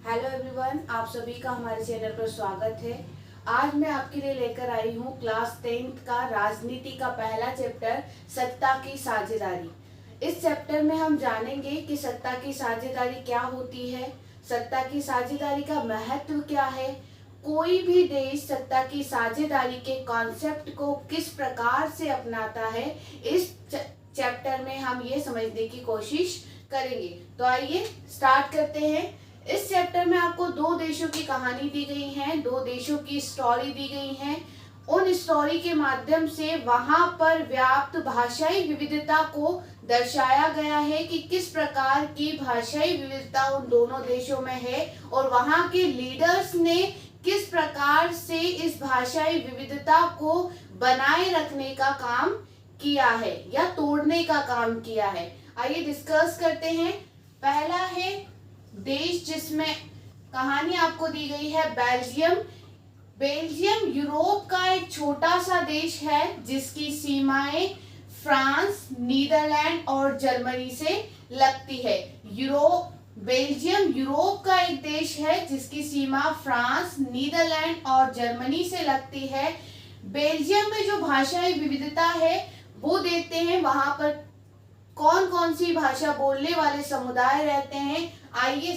Hello everyone, आप सभी का हमारे चैनल पर स्वागत है। आज मैं आपके लिए लेकर आई हूँ क्लास 10th का राजनीति का पहला चैप्टर सत्ता की साझेदारी। इस चैप्टर में हम जानेंगे कि सत्ता की साझेदारी क्या होती है, सत्ता की साझेदारी का महत्व क्या है, कोई भी देश सत्ता की साझेदारी के कॉन्सेप्ट को किस प्रकार से अपनाता है। इस चैप्टर में हम ये समझने की कोशिश करेंगे। तो आइए स्टार्ट करते हैं। इस चैप्टर में आपको दो देशों की कहानी दी गई है, दो देशों की स्टोरी दी गई है। उन स्टोरी के माध्यम से वहां पर व्याप्त भाषाई विविधता को दर्शाया गया है कि किस प्रकार की भाषाई विविधता उन दोनों देशों में है और वहां के लीडर्स ने किस प्रकार से इस भाषाई विविधता को बनाए रखने का काम किया है या तोड़ने का काम किया है। आइए डिस्कस करते हैं। पहला है देश जिसमें कहानी आपको दी गई है बेल्जियम। बेल्जियम यूरोप का एक छोटा सा देश है जिसकी सीमाएं फ्रांस, नीदरलैंड और जर्मनी से लगती है। बेल्जियम यूरोप का एक देश है जिसकी सीमा फ्रांस, नीदरलैंड और जर्मनी से लगती है। बेल्जियम में जो भाषाई विविधता है वो देखते हैं, वहां पर कौन कौन सी भाषा बोलने वाले समुदाय रहते हैं। आइए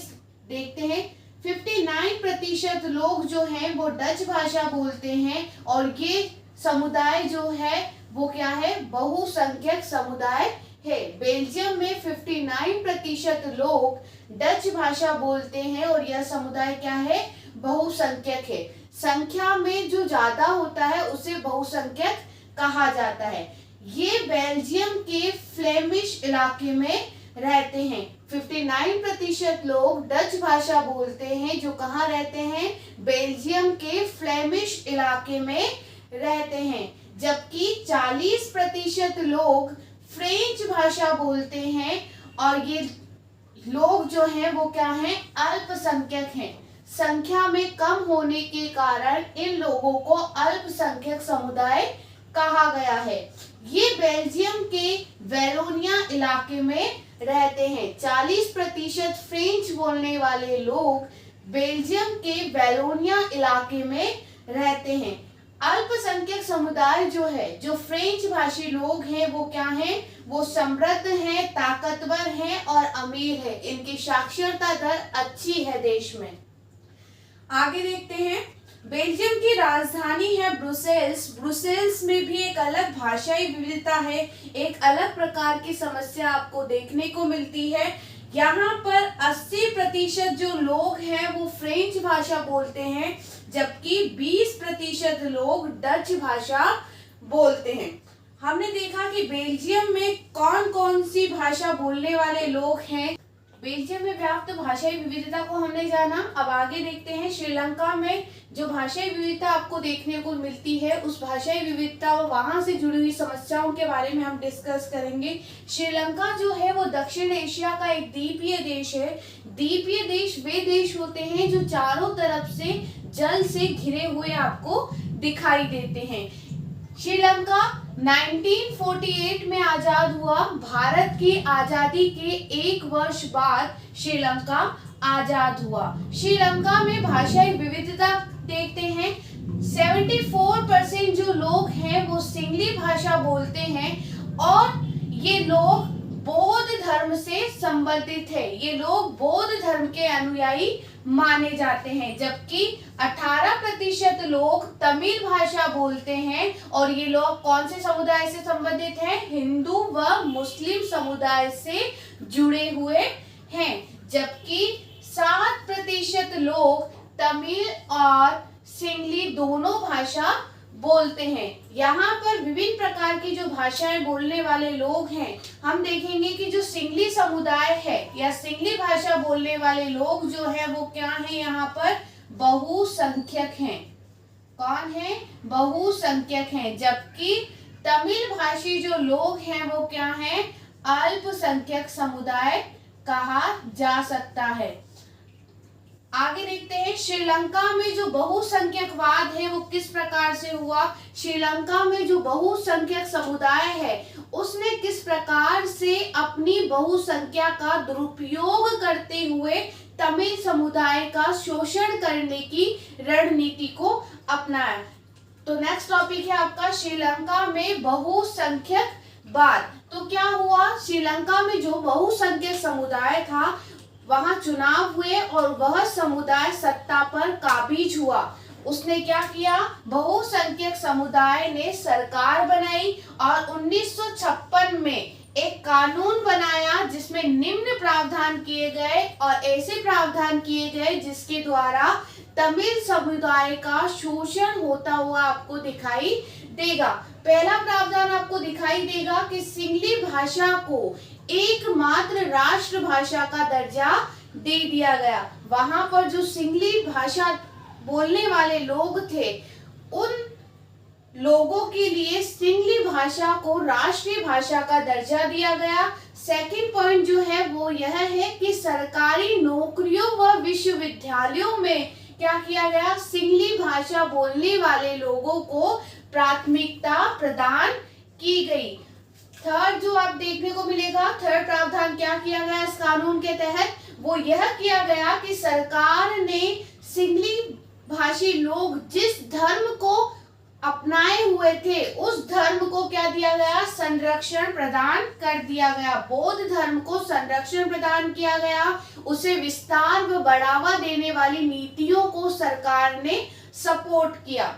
देखते हैं। 59% लोग जो हैं वो डच भाषा बोलते हैं और ये समुदाय जो है वो क्या है, बहुसंख्यक समुदाय है। बेल्जियम में 59% लोग डच भाषा बोलते हैं और यह समुदाय क्या है, बहुसंख्यक है। संख्या में जो ज्यादा होता है उसे बहुसंख्यक कहा जाता है। ये बेल्जियम के फ्लेमिश इलाके में रहते हैं। 59% लोग डच भाषा बोलते हैं जो कहाँ रहते हैं, बेल्जियम के फ्लेमिश इलाके में रहते हैं। जबकि 40% लोग फ्रेंच भाषा बोलते हैं और ये लोग जो हैं वो क्या हैं, अल्पसंख्यक हैं। संख्या में कम होने के कारण इन लोगों को अल्पसंख्यक समुदाय कहा गया है। ये बेल्जियम के वेलोनिया इलाके में रहते हैं। 40% फ्रेंच बोलने वाले लोग बेल्जियम के वेलोनिया इलाके में रहते हैं। अल्पसंख्यक समुदाय जो है, जो फ्रेंच भाषी लोग हैं वो क्या हैं, वो समृद्ध हैं, ताकतवर हैं और अमीर है। इनकी साक्षरता दर अच्छी है देश में। आगे देखते हैं। बेल्जियम की राजधानी है ब्रुसेल्स। ब्रुसेल्स में भी एक अलग भाषाई विविधता है, एक अलग प्रकार की समस्या आपको देखने को मिलती है। यहाँ पर 80% जो लोग हैं वो फ्रेंच भाषा बोलते हैं, जबकि 20% लोग डच भाषा बोलते हैं। हमने देखा कि बेल्जियम में कौन कौन सी भाषा बोलने वाले लोग हैं। बेल्जियम में व्याप्त भाषाई विविधता को हमने जाना। अब आगे देखते हैं। श्रीलंका में जो भाषाई विविधता आपको देखने को मिलती है, उस भाषाई विविधता और वहां से जुड़ी हुई समस्याओं के बारे में हम डिस्कस करेंगे। श्रीलंका जो है वो दक्षिण एशिया का एक द्वीपीय देश है। द्वीपीय देश वे देश होते हैं जो चारों तरफ से जल से घिरे हुए आपको दिखाई देते हैं। श्रीलंका 1948 में आजाद हुआ। भारत की आजादी के एक वर्ष बाद श्रीलंका आजाद हुआ। श्रीलंका में भाषाई विविधता देखते हैं। 74% जो लोग हैं वो सिंगली भाषा बोलते हैं और ये लोग बौद्ध धर्म से संबंधित है। ये लोग बौद्ध धर्म के अनुयायी माने जाते हैं। जबकि 18% लोग तमिल भाषा बोलते हैं और ये लोग कौन से समुदाय से संबंधित हैं, हिंदू व मुस्लिम समुदाय से जुड़े हुए हैं। जबकि 7% लोग तमिल और सिंगली दोनों भाषा बोलते हैं। यहाँ पर विभिन्न प्रकार की जो भाषाएं बोलने वाले लोग हैं, हम देखेंगे कि जो सिंगली समुदाय है या सिंगली भाषा बोलने वाले लोग जो है वो क्या है, यहाँ पर बहुसंख्यक हैं। कौन है, बहुसंख्यक हैं। जबकि तमिल भाषी जो लोग हैं वो क्या है, अल्पसंख्यक समुदाय कहा जा सकता है। आगे देखते हैं। श्रीलंका में जो बहुसंख्यकवाद है वो किस प्रकार से हुआ। श्रीलंका में जो बहुसंख्यक समुदाय है उसने किस प्रकार से अपनी बहुसंख्या का दुरुपयोग करते हुए तमिल समुदाय का शोषण करने की रणनीति को अपनाया। तो नेक्स्ट टॉपिक है आपका श्रीलंका में बहुसंख्यकवाद। तो क्या हुआ, श्रीलंका में जो बहुसंख्यक समुदाय था वहां चुनाव हुए और वह समुदाय सत्ता पर काबिज हुआ। उसने क्या किया, बहुसंख्यक समुदाय ने सरकार बनाई और 1956 में एक कानून बनाया जिसमें निम्न प्रावधान किए गए और ऐसे प्रावधान किए गए जिसके द्वारा तमिल समुदाय का शोषण होता हुआ आपको दिखाई देगा। पहला प्रावधान आपको दिखाई देगा कि सिंगली भाषा को एकमात्र राष्ट्रभाषा का दर्जा दे दिया गया। वहां पर जो सिंगली भाषा बोलने वाले लोग थे उन लोगों के लिए सिंगली भाषा को राष्ट्रीय भाषा का दर्जा दिया गया। सेकंड पॉइंट जो है वो यह है कि सरकारी नौकरियों व विश्वविद्यालयों में क्या किया गया, सिंगली भाषा बोलने वाले लोगों को प्राथमिकता प्रदान की गई। थर्ड जो आप देखने को मिलेगा, थर्ड प्रावधान क्या किया गया इस कानून के तहत, वो यह किया गया कि सरकार ने सिंगली भाषी लोग जिस धर्म को अपनाए हुए थे उस धर्म को क्या दिया गया, संरक्षण प्रदान कर दिया गया। बौद्ध धर्म को संरक्षण प्रदान किया गया, उसे विस्तार व बढ़ावा देने वाली नीतियों को सरकार ने सपोर्ट किया।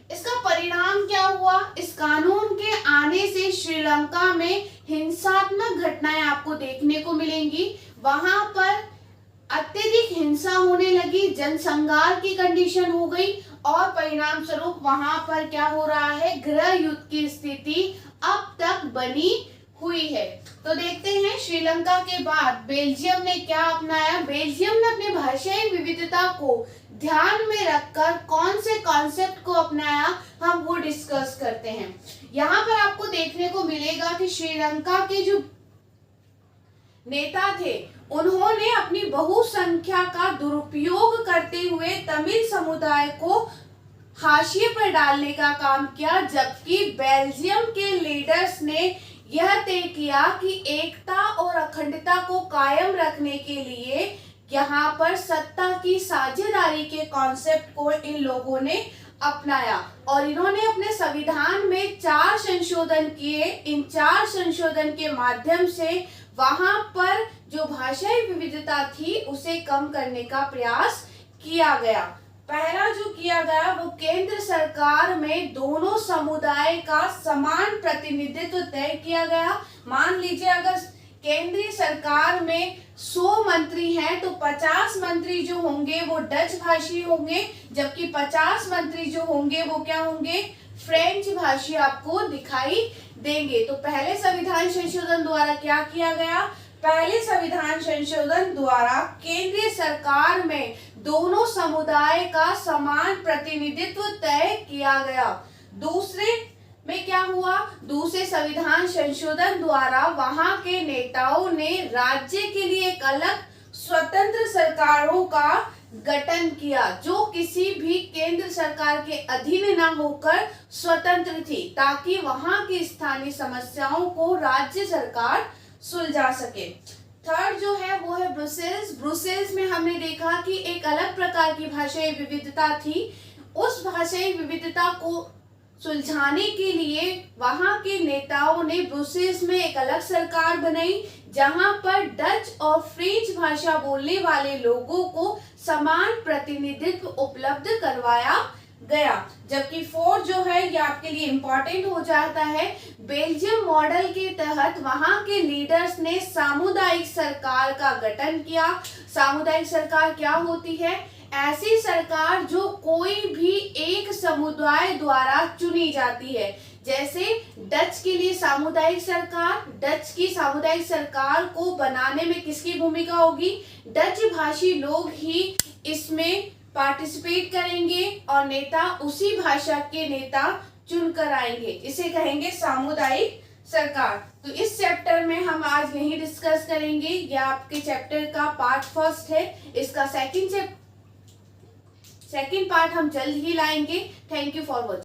इसका परिणाम क्या हुआ, इस कानून के आने से श्रीलंका में हिंसात्मक घटनाएं आपको देखने को मिलेंगी। वहां पर अत्यधिक हिंसा होने लगी, जनसंहार की कंडीशन हो गई और परिणाम स्वरूप वहां पर क्या हो रहा है, गृह युद्ध की स्थिति अब तक बनी हुई है। तो देखते हैं श्रीलंका के बाद बेल्जियम ने क्या अपनाया। बेल्जियम ने अपनी भाषाई विविधता को ध्यान में रखकर कौन से कॉन्सेप्ट को अपनाया, हम वो डिस्कस करते हैं। यहाँ पर आपको देखने को मिलेगा कि श्रीलंका के जो नेता थे उन्होंने अपनी बहुसंख्या का दुरुपयोग करते हुए तमिल समुदाय को हाशिए पर डालने का काम किया, जबकि बेल्जियम के लीडर्स ने यह तय किया कि एकता और अखंडता को कायम रखने के लिए यहाँ पर सत्ता की साझेदारी के कॉन्सेप्ट को इन लोगों ने अपनाया और इन्होंने अपने संविधान में 4 संशोधन किए। इन 4 संशोधन के माध्यम से वहां पर जो भाषाई विविधता थी उसे कम करने का प्रयास किया गया। पहला जो किया गया वो केंद्र सरकार में दोनों समुदाय का समान प्रतिनिधित्व तय किया गया। मान लीजिए अगर केंद्रीय सरकार में 100 मंत्री हैं तो 50 मंत्री जो होंगे वो डच भाषी होंगे, जबकि 50 मंत्री जो होंगे वो क्या होंगे, फ्रेंच भाषी आपको दिखाई देंगे। तो पहले संविधान संशोधन द्वारा क्या किया गया, पहले संविधान संशोधन द्वारा केंद्रीय सरकार में दोनों समुदाय का समान प्रतिनिधित्व तय किया गया। दूसरे में क्या हुआ, दूसरे संविधान संशोधन द्वारा वहां के नेताओं ने राज्य के लिए एक अलग स्वतंत्र सरकारों का गठन किया जो किसी भी केंद्र सरकार के अधीन न होकर स्वतंत्र थी, ताकि वहां की स्थानीय समस्याओं को राज्य सरकार सुलझा सके। थर्ड जो है वो है ब्रुसेल्स। ब्रुसेल्स में हमने देखा कि एक अलग प्रकार की भाषाई विविधता थी। उस भाषाई विविधता को सुलझाने के लिए वहां के नेताओं ने ब्रुसेल्स में एक अलग सरकार बनाई जहां पर डच और फ्रेंच भाषा बोलने वाले लोगों को समान प्रतिनिधित्व उपलब्ध करवाया गया। जबकि फोर्थ जो है ये आपके लिए इम्पोर्टेंट हो जाता है, बेल्जियम मॉडल के तहत वहां के लीडर्स ने सामुदायिक सरकार का गठन किया। सामुदायिक सरकार क्या होती है, ऐसी सरकार जो कोई भी एक समुदाय द्वारा चुनी जाती है। जैसे डच के लिए सामुदायिक सरकार, डच की सामुदायिक सरकार को बनाने में किसकी भूमिका होगी, डच भाषी लोग ही इसमें पार्टिसिपेट करेंगे और नेता उसी भाषा के नेता चुनकर आएंगे, इसे कहेंगे सामुदायिक सरकार। तो इस चैप्टर में हम आज यही डिस्कस करेंगे। यह आपके चैप्टर का पार्ट फर्स्ट है, इसका सेकंड पार्ट हम जल्द ही लाएंगे। Thank you for watching.